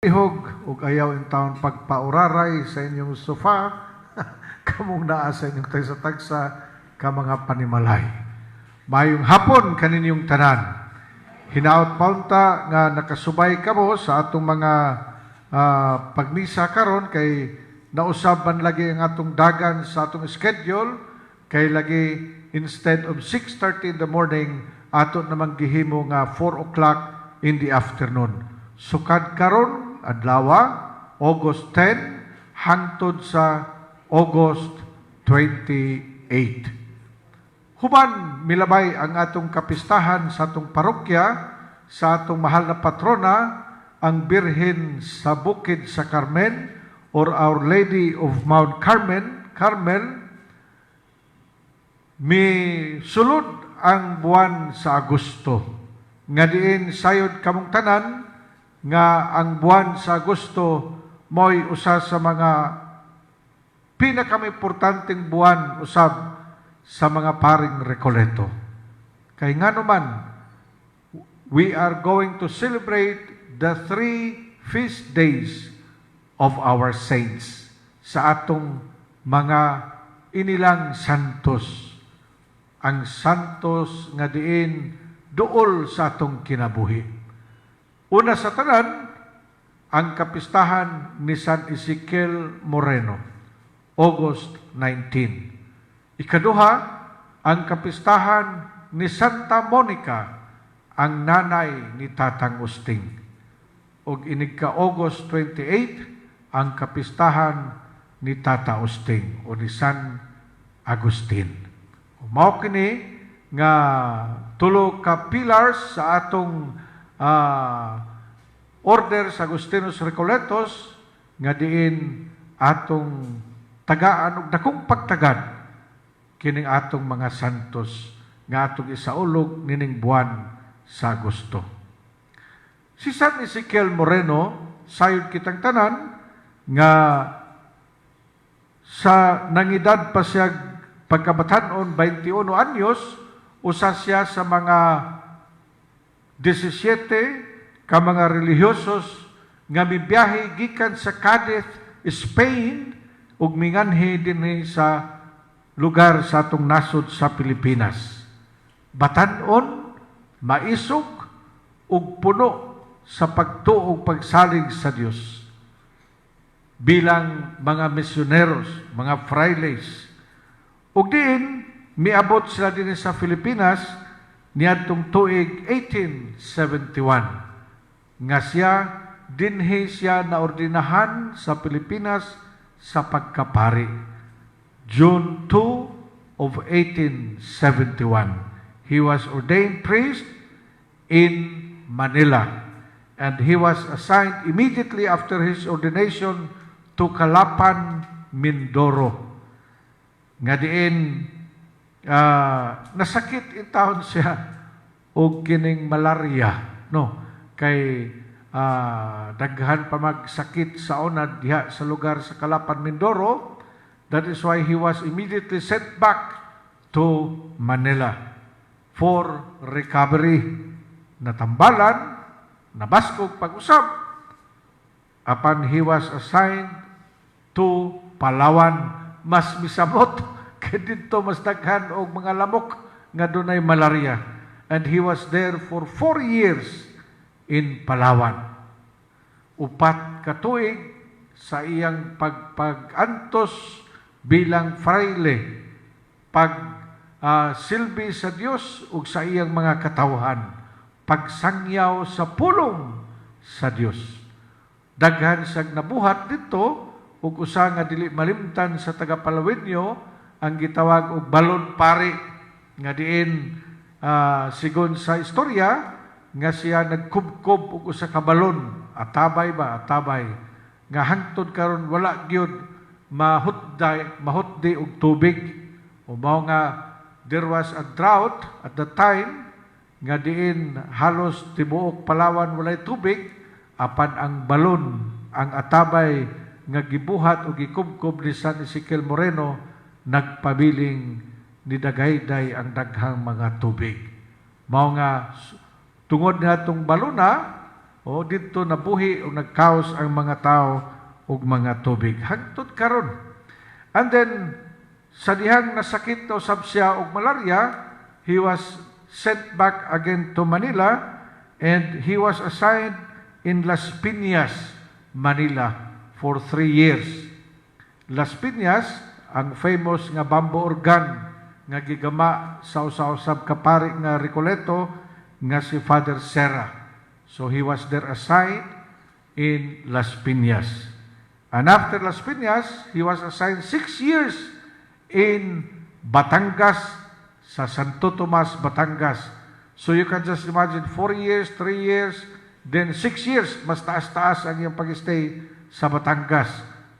Ihog ug ayaw in taon pagpauraray sa inyong sofa, kamong naa sa inyong tagsa-tagsa ka mga panimalay. Mayong hapon kaninyong tanan. Hinaot paunta nga nakasubay kamo sa atong mga pagmisa karon kay nausab man lagi ang atong dagan sa atong schedule kay lagi instead of 6:30 in the morning ato namang gihimo nga 4 o'clock in the afternoon. Sukad karon adlaw August 10 hangtod sa August 28. Human milabay ang atong kapistahan sa atong parokya, sa atong mahal na patrona, ang Birhen sa Bukid sa Carmen or Our Lady of Mount Carmel. Sulod ang buwan sa Agosto. Nga diin sayod kamong tanan nga ang buwan sa Agosto mo'y usa sa mga pinakaimportanteng buwan usab sa mga paring Recoleto. Kay nganuman, we are going to celebrate the 3 feast days of our saints sa atong mga inilang santos. Ang santos nga diin duol sa atong kinabuhi. Una sa tanan, ang kapistahan ni San Ezekiel Moreno, August 19. Ikaduha, ang kapistahan ni Santa Monica, ang nanay ni Tatang Usting. Ug inig August 28, ang kapistahan ni Tata Usting o ni San Agustin. Mao kini nga tulo ka pillars sa atong Order sa Agustinos Recoletos nga diin atong tagaan ug dakong pagtagad kining atong mga santos nga atong isaulog nining buwan sa Agosto. Si San Ezekiel Moreno, sayod kitang tanan nga sa nangidad pa siya pagkabatanon 21 anyos, usa siya sa mga 17 ka mga religyosos nga mibiyahe gikan sa Cadiz, Spain ug minganhi dinhi sa lugar sa atong nasod sa Pilipinas. Batan-on, maisog ug puno sa pagtuo ug pagsalig sa Dios. Bilang mga misyoneros, mga frailes. Ug diin miabot sila dinhi sa Pilipinas niadtong tuig 1871 nga dinhi siya naordinahan sa Pilipinas sa pagkapari. June 2 of 1871. He was ordained priest in Manila and he was assigned immediately after his ordination to Calapan, Mindoro. Nga diin nasakit intahon siya og kining malaria, no? Kay daghan pa magsakit sa una diha sa lugar sa Calapan, Mindoro. That is why he was immediately sent back to Manila for recovery. Natambalan, nabaskog pag-usab. Apan he was assigned to Palawan, mas misamot kay dito mas daghan og mga lamok nga dunay malaria. And he was there for 4 years in Palawan. Upat ka tuig sa iyang pag-antos bilang fraile, silbi sa Dios ug sa iyang mga katawhan, pagsangyaw sa pulong sa Dios. Daghan siyang nabuhat dito ug usa nga dili malimtan sa taga Palawenyo ang gitawag og balon pari nga diin sigon sa istorya nga siya nagkubkob og usa ka balon, atabay nga hangtod karon wala gyud mahutdi og tubig. O mao nga there was a drought at the time nga diin halos tibuok Palawan walay tubig, apan ang balon, ang atabay nga gibuhat o gikubkob ni San Ezekiel Moreno nagpabiling ni dagayday ang daghang mga tubig. Mao nga tungod niadtong balona O dito nabuhi o nagkaos ang mga tao ug mga tubig. Hangtod karon. And then, sa dihang nasakit na usab siya og malaria, he was sent back again to Manila and he was assigned in Las Piñas, Manila for 3 years. Las Piñas, ang famous nga bamboo organ nga gigama sa usa-usab ka pari nga Recoleto nga si Father Serra. So he was there assigned in Las Piñas. And after Las Piñas, he was assigned 6 years in Batangas, sa Santo Tomas, Batangas. So you can just imagine 4 years, 3 years, then 6 years, mas taas-taas ang iyang pag-stay sa Batangas.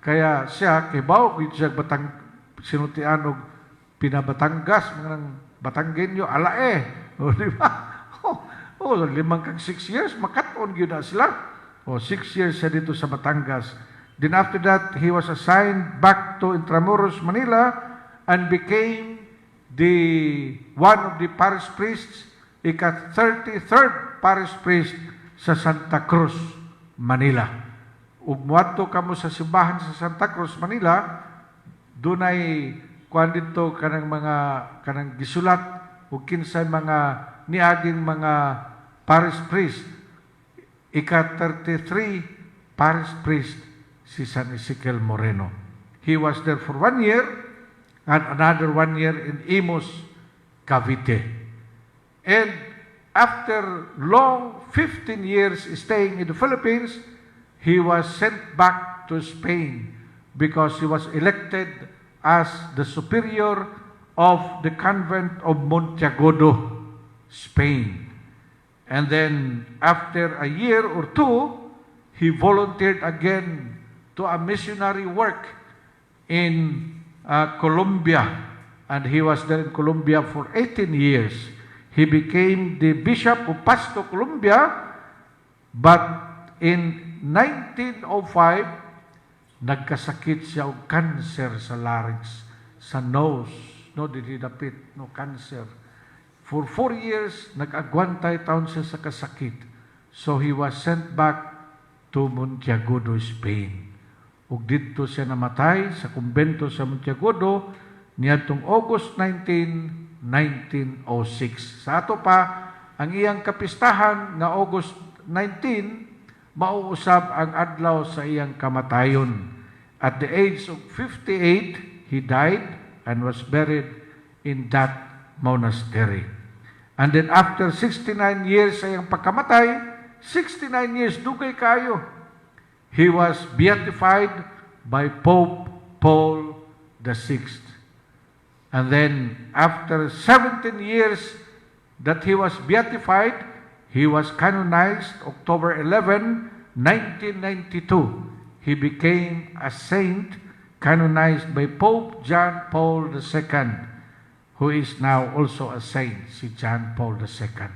Kaya siya, kibaw, kung siya sinutian og pinabatangas, mga Batanggenyo, alae. O, di ba? Limang kang 6 years, makaton yun na sila. 6 years siya dito sa Batangas. Then after that, he was assigned back to Intramuros, Manila, and became one of the parish priests, ika-33rd parish priest sa Santa Cruz, Manila. Ug muadto kamo sa simbahan sa Santa Cruz, Manila, dunay kuan dito kanang gisulat ug kinsay mga niaging mga parish priest. Ika-33 parish priest si San Ezekiel Moreno. He was there for 1 year and another 1 year in Imus, Cavite. And after long 15 years staying in the Philippines, he was sent back to Spain because he was elected as the superior of the convent of Monteagudo, Spain. And then after a year or two, he volunteered again to a missionary work in Colombia. And he was there in Colombia for 18 years. He became the Bishop of Pasto, Colombia, but in 1905, nagkasakit siya og cancer sa larynx, sa nose, no, didapit, no, cancer. For 4 years, nag-agwantay taon siya sa kasakit. So he was sent back to Monteagudo, Spain. Ug dito siya namatay sa kumbento sa Monteagudo niadtong August 19, 1906. Sa ato pa, ang iyang kapistahan nga August 19, mauusab ang adlaw sa iyang kamatayon. At the age of 58, he died and was buried in that monastery. And then after 69 years sa iyang pagkamatay, 69 years, dugay kayo, he was beatified by Pope Paul VI. And then after 17 years that he was beatified, he was canonized October 11, 1992. He became a saint canonized by Pope John Paul II, who is now also a saint, si John Paul II.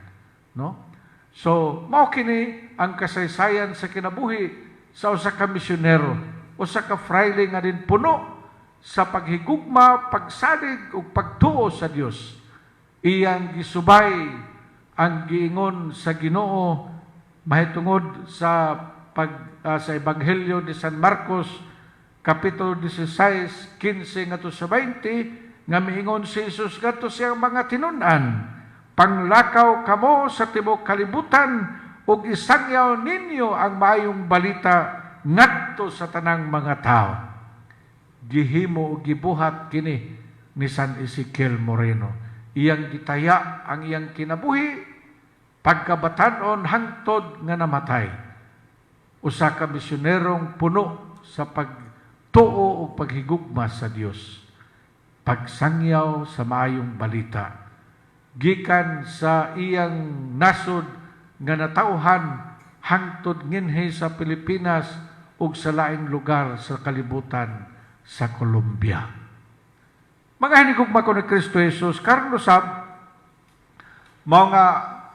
No? So, mao kini ang kasaysayan sa kinabuhi sa usa ka misyonero, usa ka fraile nga din puno sa paghigugma, pagsalig ug pagtuo sa Dios. Iyang gisubay ang giingon sa Ginoo mahitungod sa sa Ebanghelyo ni San Marcos kapitulo 16, 15 ngadto sa 20 nga miingon si Jesus ngadto siyang mga tinun-an, panglakaw kamo sa tibuok kalibutan ug isangyaw ninyo ang maayong balita ngadto sa tanang mga tao. Gihimo ug gibuhat kini ni San Ezekiel Moreno. Iyang gitaya ang iyang kinabuhi pagkabatanon hangtod nga namatay. Usa ka misyonerong puno sa pagtuo ug paghigugma sa Dios. Pagsangyaw sa maayong balita. Gikan sa iyang nasod nga natauhan hangtod nginhi sa Pilipinas ug sa laing lugar sa kalibutan sa Colombia. Mga hinigugma ko ni Kristo Jesus, karon usab mga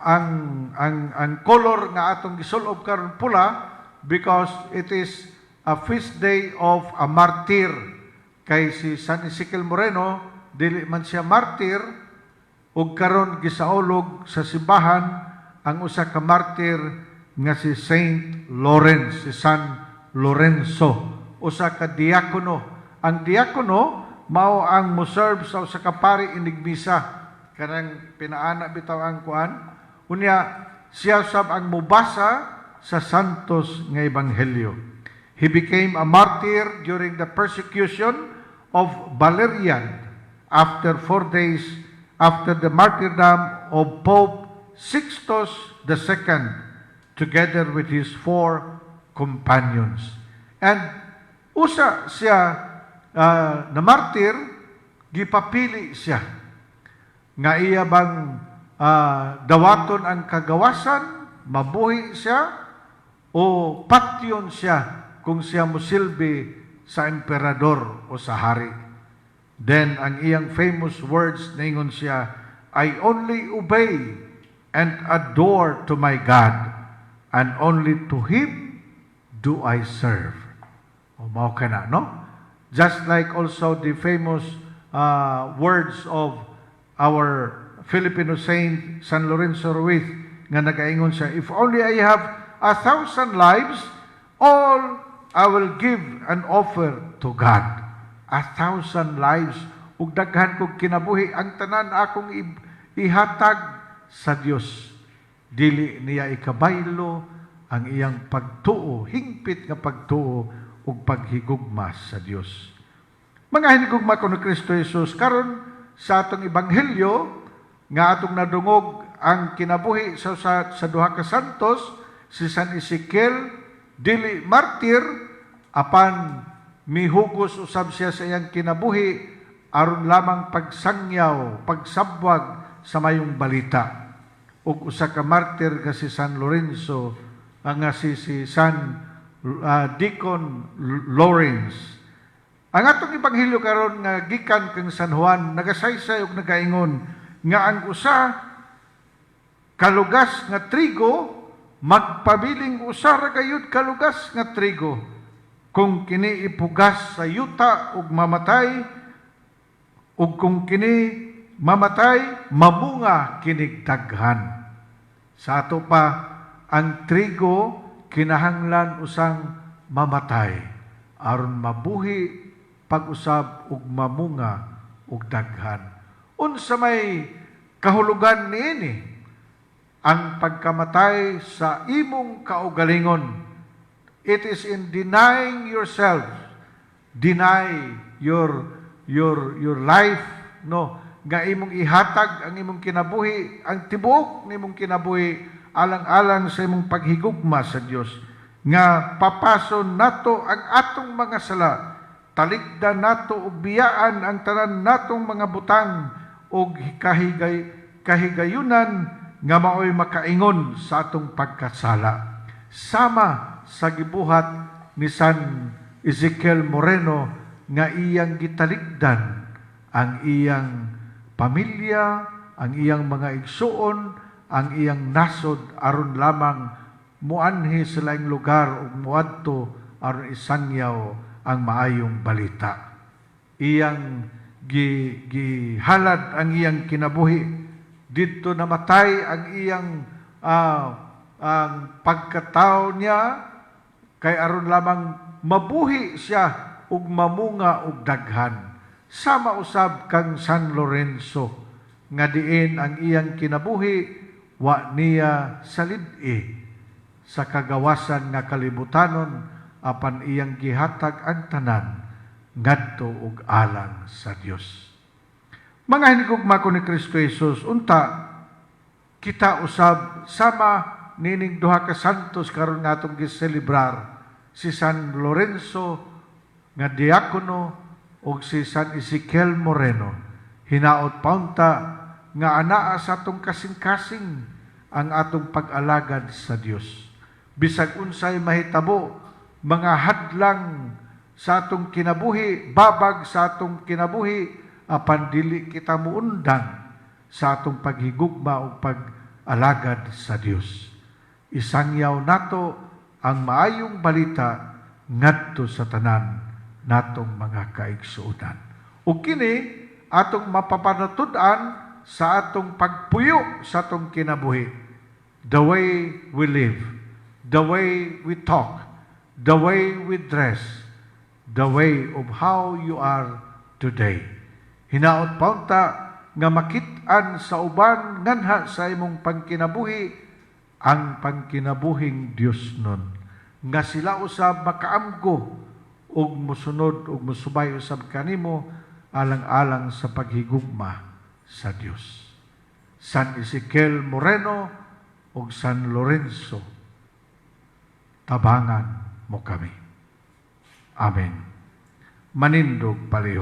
ang color nga atong gisulob karon pula because it is a feast day of a martyr. Kay si San Ezekiel Moreno, dili man siya martyr, ug karon gisaulog sa simbahan ang usa ka martyr nga si Saint Lawrence, si San Lorenzo, usa ka diakono. Ang diakono mao ang moserve sa usa ka pari inig misa, kanang pinaana bitaw ang kuan. Unya siya sab ang mubasa sa santos nga ebanghelyo. He became a martyr during the persecution of Valerian after 4 days after the martyrdom of Pope Sixtus II, together with his 4 companions. And usa siya na martyr, gipapili siya nga iya bang dawaton ang kagawasan, mabuhi siya, o patyon siya kung siya musilbi sa emperador o sa hari. Then, ang iyang famous words, ningon siya, I only obey and adore to my God, and only to Him do I serve. O mao ka na, no? Just like also the famous words of our Filipino saint, San Lorenzo Ruiz, nga nagaingon siya, if only I have 1,000 lives, all I will give and offer to God. 1,000 lives, ug daghan kog kinabuhi, ang tanan akong ihatag sa Dios. Dili niya ikabaylo ang iyang pagtuo, hingpit nga pagtuo ug paghigugma sa Dios. Mga hinigugma ko ni Kristo Jesus, karon sa atong ebanghelyo nga atong nadungog ang kinabuhi sa duha ka santos, si San Ezekiel, dili martir, apan mihugos usab siya sa iyang kinabuhi aron lamang pagsangyaw, pagsabwag sa mayong balita. Ug usa ka martir nga si San Lorenzo, nga si San Deacon Lawrence. Ang atong ebanghelyo karon nga gikan kang San Juan nagasaysay ug nagaingon nga ang usa kalugas nga trigo magpabiling usa ra gayud kalugas nga trigo. Kung kini ipugas sa yuta ug mamatay, ug kung kini mamatay, mamunga kinig daghan. Sa ato pa, ang trigo kinahanglan usang mamatay aron mabuhi pag-usab ug mamunga ug daghan. Unsa may kahulugan niini? Ang pagkamatay sa imong kaugalingon. It is in denying yourself, deny your life, no, nga imong ihatag ang imong kinabuhi, ang tibuok nimong kinabuhi alang-alang sa imong paghigugma sa Dios, nga papason nato ang atong mga sala, talikdan nato ug biyaan ang tanan natong mga butang ug kahigayunan nga maoy makaingon sa atong pagkasala. Sama sa gibuhat ni San Ezekiel Moreno nga iyang gitalikdan ang iyang pamilya, ang iyang mga igsuon, ang iyang nasod aron lamang muanhi sa laing lugar ug muadto aron isangyaw ang maayong balita. Iyang gihalad ang iyang kinabuhi, didto namatay ang iyang ang pagkatao niya, kay aron lamang mabuhi siya ug mamunga ug daghan. Sama usab kang San Lorenzo nga diin ang iyang kinabuhi wa niya salid-i sa kagawasan nga kalibutanon apan iyang gihatag ang tanan ngadto ug alang sa Dios. Mga hinigugma ko ni Kristo Jesus, unta kita usab sama nining duha ka santos karon nga atong giselebrar, si San Lorenzo nga diakono ug si San Ezekiel Moreno. Hinaot paunta nga anaa sa atong kasing-kasing ang atong pag-alagad sa Dios. Bisag unsay mahitabo, mga hadlang sa atong kinabuhi, babag sa atong kinabuhi, apan dili kita muundang sa atong paghigugma ug pag-alagad sa Dios. Isangyaw nato ang maayong balita ngadto sa tanan natong mga kaigsuonan. Ug kini atong mapapanatud-an sa atong pagpuyo sa atong kinabuhi. The way we live. the way we talk, the way we dress, the way of how you are today. Hinaot paunta nga makit-an sa uban nganha sa imong pangkinabuhi ang pangkinabuhing Dios nun. Nga sila usab makaamgo ug mosunod ug mosubay usab kanimo alang-alang sa paghigugma sa Dios. San Ezekiel Moreno ug San Lorenzo, tabangan mo kami. Amen. Manindog paliho.